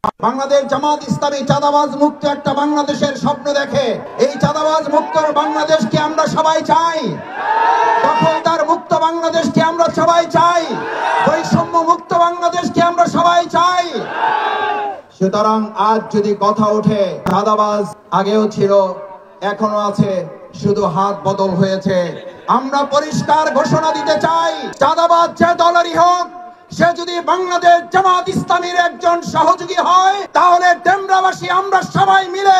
বাংলাদেশ জামাত ইসলামী চাঁদাবাজ মুক্ত একটা বাংলাদেশের স্বপ্ন দেখে। এই চাঁদাবাজ মুক্ত বাংলাদেশকে আমরা সবাই চাই, দখলদার মুক্ত বাংলাদেশকে আমরা সবাই চাই, বৈষম্য মুক্ত বাংলাদেশকে আমরা সবাই চাই। সুতরাং আজ যদি কথা ওঠে, চাঁদাবাজ আগেও ছিল, এখনো আছে, শুধু হাত বদল হয়েছে। আমরা পরিষ্কার ঘোষণা দিতে চাই, চাঁদাবাজ যে দলেরই হোক, সে যদি বাংলাদেশ জামাত ইসলামীর একজন সহযোগী হয়, তাহলে ডেমরাবাসী আমরা সবাই মিলে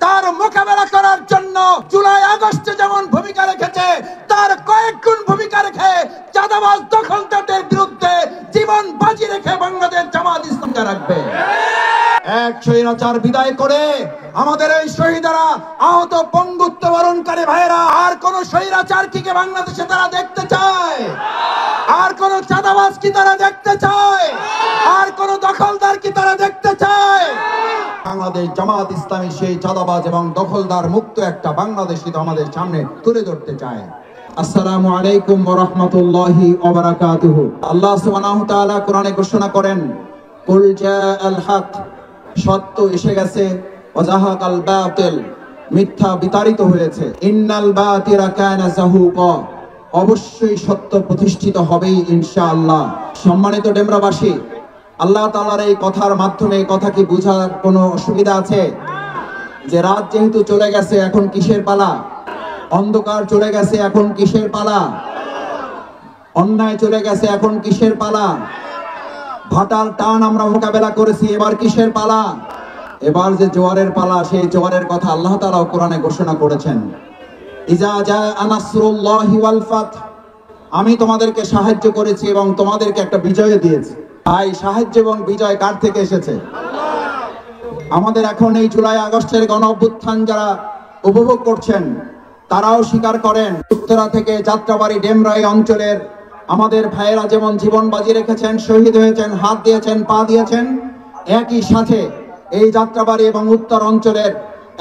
তার মোকাবেলা করার জন্য জুলাই আগস্টে যেমন ভূমিকা রেখেছে, তার কয়েক গুণ ভূমিকা রেখে চাঁদাবাজ দখলদারদের বিরুদ্ধে জীবন বাজি রেখে বাংলাদেশ জামাত ইসলামকে রাখবে। এক স্বৈরাচার বিদায় করে আমাদের এই শহীদেরা, আহত পঙ্গুত্ব বরণকারী ভাইয়েরা আর কোন স্বৈরাচার কি বাংলাদেশে তারা দেখতে চায়? আর কোন চাঁদাবাজ কি তারা দেখতে চায়? আর কোন দখলদার কি তারা দেখতে চায়? বাংলাদেশ জামাত ইসলামী সেই চাঁদাবাজ এবং দখলদার মুক্ত একটা বাংলাদেশই তো আমাদের সামনে তুলে ধরতে চায়। আসসালামু আলাইকুম ওয়া রাহমাতুল্লাহি ওয়া বারাকাতুহু। আল্লাহ সুবহানাহু ওয়া তাআলা কোরআনে ঘোষণা করেন, কুল জাআল হক, সত্য এসে গেছে, ওয়া যাহাকাল বাতিল, মিথ্যা বিতাড়িত হয়েছে, ইন্নাল বাতিলা কানা যাহুকা, অবশ্যই সত্য প্রতিষ্ঠিত হবেই ইনশাআল্লাহ। সম্মানিত ডেমরাবাসী, আল্লাহ তাআলার এই কথার মাধ্যমে এই কথা কি বোঝার কোনো অসুবিধা আছে? যে রাত যেহেতু চলে গেছে, এখন কিসের পালা? অন্ধকার চলে গেছে, এখন কিসের পালা? অন্যায় চলে গেছে, এখন কিসের পালা? ভাটার টান আমরা মোকাবেলা করেছি, এবার কিসের পালা? এবার যে জোয়ারের পালা, সেই জোয়ারের কথা আল্লাহ তাআলা কোরআনে ঘোষণা করেছেন, ইজা জাআ নাসরুল্লাহি ওয়াল ফাত, আমি তোমাদেরকে সাহায্য করেছি এবং তোমাদেরকে একটা বিজয় দিয়েছি। তাই সাহায্য এবং বিজয় কার থেকে এসেছে? আমাদের এখন এই জুলাই আগস্টের গণ অভ্যুত্থান যারা উপভোগ করছেন, তারাও স্বীকার করেন, উত্তরা থেকে যাত্রাবাড়ি ডেমরা এই অঞ্চলের আমাদের ভাইয়েরা যেমন জীবন বাজি রেখেছেন, শহীদ হয়েছেন, হাত দিয়েছেন, পা দিয়েছেন, একই সাথে এই যাত্রাবাড়ি এবং উত্তর অঞ্চলের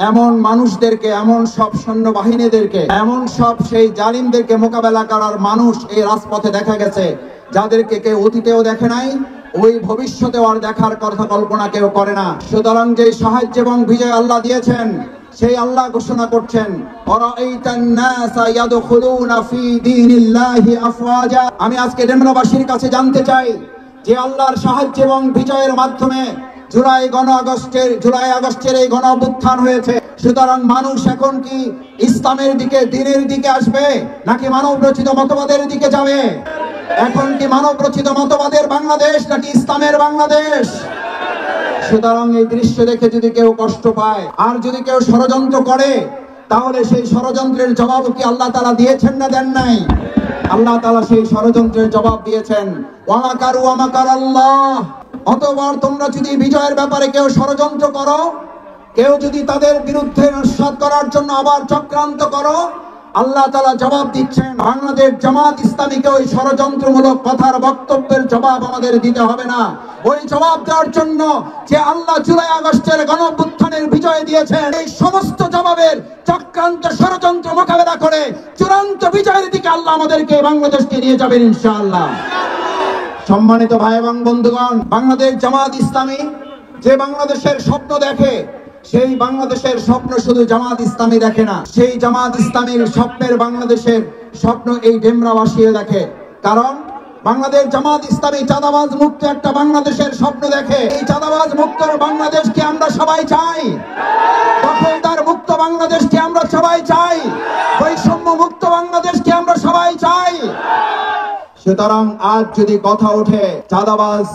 এমন মানুষদেরকে, এমন সব সৈন্যবাহিনীদেরকে, এমন সব সেই জালিমদেরকে মোকাবেলা করার মানুষ এই রাজপথে দেখা গেছে, যাদেরকে কেউ অতীতেও দেখে নাই, ওই ভবিষ্যতেও আর দেখার কথা কল্পনা কেউ করে না। সুতরাং যে সাহায্য এবং বিজয় আল্লাহ দিয়েছেন, সেই আল্লাহ ঘোষণা করছেন, আমি আজকে ডেমরাবাসীর কাছে জানতে চাই যে আল্লাহর সাহায্য এবং বিজয়ের মাধ্যমে জুলাই আগস্টের এই গণ অভ্যুত্থান হয়েছে। সুতরাং মানুষ এখন কি ইসলামের দিকে, দ্বীনের দিকে আসবে, নাকি মানব রচিত মতবাদের দিকে যাবে? এখন কি মানব রচিত মতবাদের বাংলাদেশ নাকি ইসলামের বাংলাদেশ? সুতরাং এই দৃশ্য দেখে যদি কেউ কষ্ট পায় আর যদি কেউ ষড়যন্ত্র করে, তাহলে সেই ষড়যন্ত্রের জবাব কি আল্লাহ তাআলা দিয়েছেন না দেন নাই? আল্লাহ তাআলা সেই ষড়যন্ত্রের জবাব দিয়েছেন, ওয়া মাকারু ওয়া মাকারাল্লাহ। অতঃপর তোমরা যদি বিজয়ের ব্যাপারে কেউ ষড়যন্ত্র করো, কেউ যদি তাদের বিরুদ্ধে নস্যাৎ করার জন্য আবার চক্রান্ত করো, আল্লাহ তাআলা জবাব দিচ্ছেন, বাংলাদেশ জামাত ইসলামীকে ওই ষড়যন্ত্রমূলক কথার বক্তব্যের জবাব আমাদের দিতে হবে না। ওই জবাব দেওয়ার জন্য যে আল্লাহ জুলাই আগস্টের গণঅভ্যুত্থানের বিজয় দিয়েছেন, এই সমস্ত জবাবের চক্রান্ত ষড়যন্ত্র মোকাবেলা করে চূড়ান্ত বিজয়ের দিকে আল্লাহ আমাদেরকে বাংলাদেশকে নিয়ে যাবেন ইনশাআল্লাহ। সম্মানিত ভাই এবং বন্ধুগণ, বাংলাদেশ জামাত ইসলামী যে বাংলাদেশের স্বপ্ন দেখে, সেই বাংলাদেশের স্বপ্ন শুধু জামাত ইসলামী দেখে না, সেই জামাত ইসলামীর স্বপ্নের বাংলাদেশের স্বপ্ন এই ডেমরাবাসী দেখে। কারণ বাংলাদেশ জামাত ইসলামী চাঁদাবাজ মুক্ত একটা বাংলাদেশের স্বপ্ন দেখে। এই চাঁদাবাজ মুক্ত বাংলাদেশকে আমরা সবাই চাই, দখলদার মুক্ত বাংলাদেশকে আমরা সবাই চাই, বৈষম্য মুক্ত বাংলাদেশকে আমরা সবাই চাই। সুতরাং আজ যদি কথা ওঠে, চাঁদাবাজ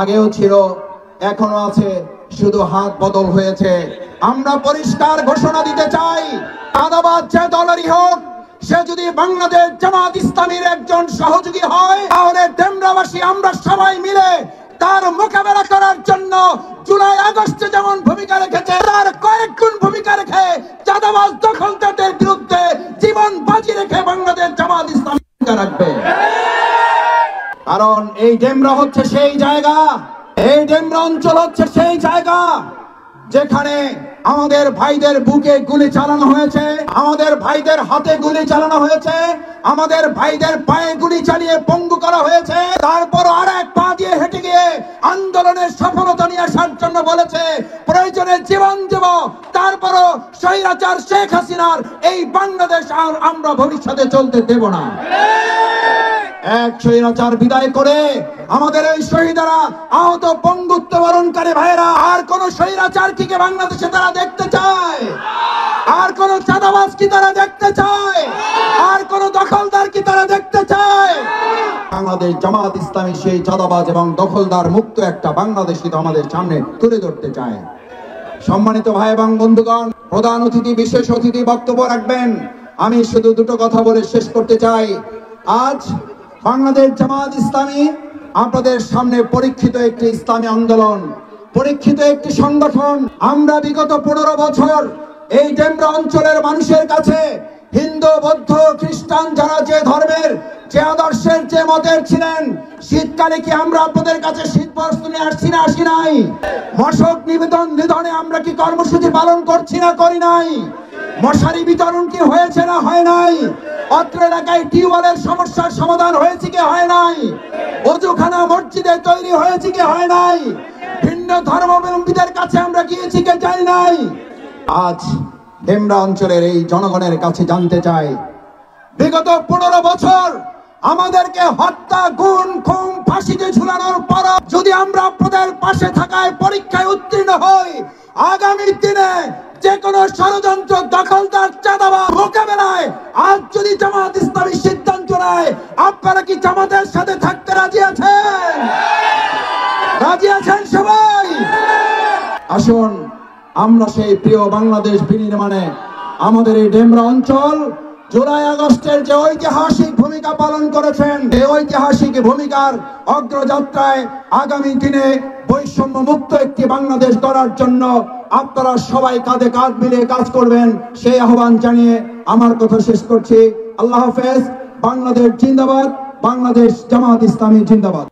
আগেও ছিল, এখনো আছে, শুধু হাত বদল হয়েছে। আমরা পরিষ্কার ঘোষণা দিতে চাই, চাঁদাবাজ যে দলেরই হোক, সে যদি বাংলাদেশ জামাত ইসলামীর একজন সহযোগী হয়, তাহলে ডেমরাবাসী আমরা সবাই মিলে তার মোকাবেলা করার জন্য জুলাই আগস্টে যেমন ভূমিকা রেখেছে, তার কয়েক গুণ ভূমিকা রেখে চাঁদাবাজ দখলদারদের বিরুদ্ধে জীবন বাজি রেখে বাংলাদেশ জামাত ইসলামী রাখবে। কারণ এই ডেমরা হচ্ছে সেই জায়গা, এই ডেমরা অঞ্চল হচ্ছে সেই জায়গা যেখানে আমাদের ভাইদের বুকে গুলি চালানো হয়েছে, আমাদের ভাইদের হাতে গুলি চালানো হয়েছে, আমাদের ভাইদের পায়ে গুলি চালিয়ে পঙ্গু করা হয়েছে। তারপর আর এক পা দিয়ে হেঁটে গিয়ে আন্দোলনের সফলতা নিয়ে আসার জন্য বলেছে প্রয়োজনে জীবন দেব, তারপরও স্বৈরাচার শেখ হাসিনার এই বাংলাদেশ আর আমরা ভবিষ্যতে চলতে দেব না। এক স্বৈরাচার বিদায় করে আমাদের এই শহীদরা, আহত পঙ্গুত্ব বরণকারী ভাইয়েরা, আর কোন স্বৈরাচার কি বাংলাদেশে তারা দেখতে চায়? আর কোন চাঁদাবাজ কি তারা দেখতে চায়? আর কোন দখলদার কি তারা দেখতে চায়? বাংলাদেশ জামাত ইসলামী সেই চাঁদাবাজ এবং দখলদার মুক্ত একটা বাংলাদেশই তো আমাদের সামনে তুলে ধরতে চায়। সম্মানিত ভাই এবং বন্ধুগণ, প্রধান অতিথি বিশেষ অতিথি বক্তব্য রাখবেন। আমি শুধু দুটো কথা বলে শেষ করতে চাই। আজ বাংলাদেশ জামাত ইসলামী আপনাদের সামনে পরীক্ষিত একটি ইসলামী আন্দোলন, পরীক্ষিত একটি সংগঠন। আমরা বিগত 15 বছর এই ডেমরা অঞ্চলের মানুষের কাছে হিন্দু, বৌদ্ধ, খ্রিস্টান যারা যে ধর্মের, যে আদর্শের, যে মতের ছিলেন, শীতকালে কি আমরা আপনাদের কাছে শীত বস্ত্র নিয়ে আসছি না আসি নাই? মশক নিধনে আমরা কি কর্মসূচি পালন করছি না করি নাই? মশারি বিতরণ কি হয়েছে না হয় নাই? অত্র এলাকায় টিউবওয়েলের সমস্যার সমাধান হয়েছে কি হয় নাই? ওযুখানা মসজিদে তৈরি হয়েছে কি হয় নাই? ভিন্ন ধর্মাবলম্বীদের কাছে আমরা গিয়েছি কি যাই নাই? আজ ডেমরা অঞ্চলের এই জনগণের কাছে জানতে চাই, বিগত 15 বছর আমাদেরকে হত্যা, গুম, খুন, ফাঁসিতে ঝুলানোর পর যদি আমরা আপনাদের পাশে থাকায় পরীক্ষায় উত্তীর্ণ হই, আগামী দিনে যে কোনো ষড়যন্ত্র, দখলদার, চাঁদাবাজ মোকাবেলায় আজ যদি জামাত ইসলামী সিদ্ধান্ত নেয়, আপনারা কি জামাতের সাথে থাকতে রাজি আছেন? রাজি আছেন সবাই? আসুন আমরা সেই প্রিয় বাংলাদেশ বিনির্মাণে আমাদের এই ডেমরা অঞ্চল জুলাই আগস্টের যে ঐতিহাসিক ভূমিকা পালন করেছেন, এই ঐতিহাসিক ভূমিকার অগ্রযাত্রায় আগামী দিনে বৈষম্য মুক্ত একটি বাংলাদেশ গড়ার জন্য আপনারা সবাই কাঁধে কাঁধ মিলিয়ে কাজ করবেন, সেই আহ্বান জানিয়ে আমার কথা শেষ করছি। আল্লাহ হাফেজ। বাংলাদেশ জিন্দাবাদ। বাংলাদেশ জামাত ইসলামী জিন্দাবাদ।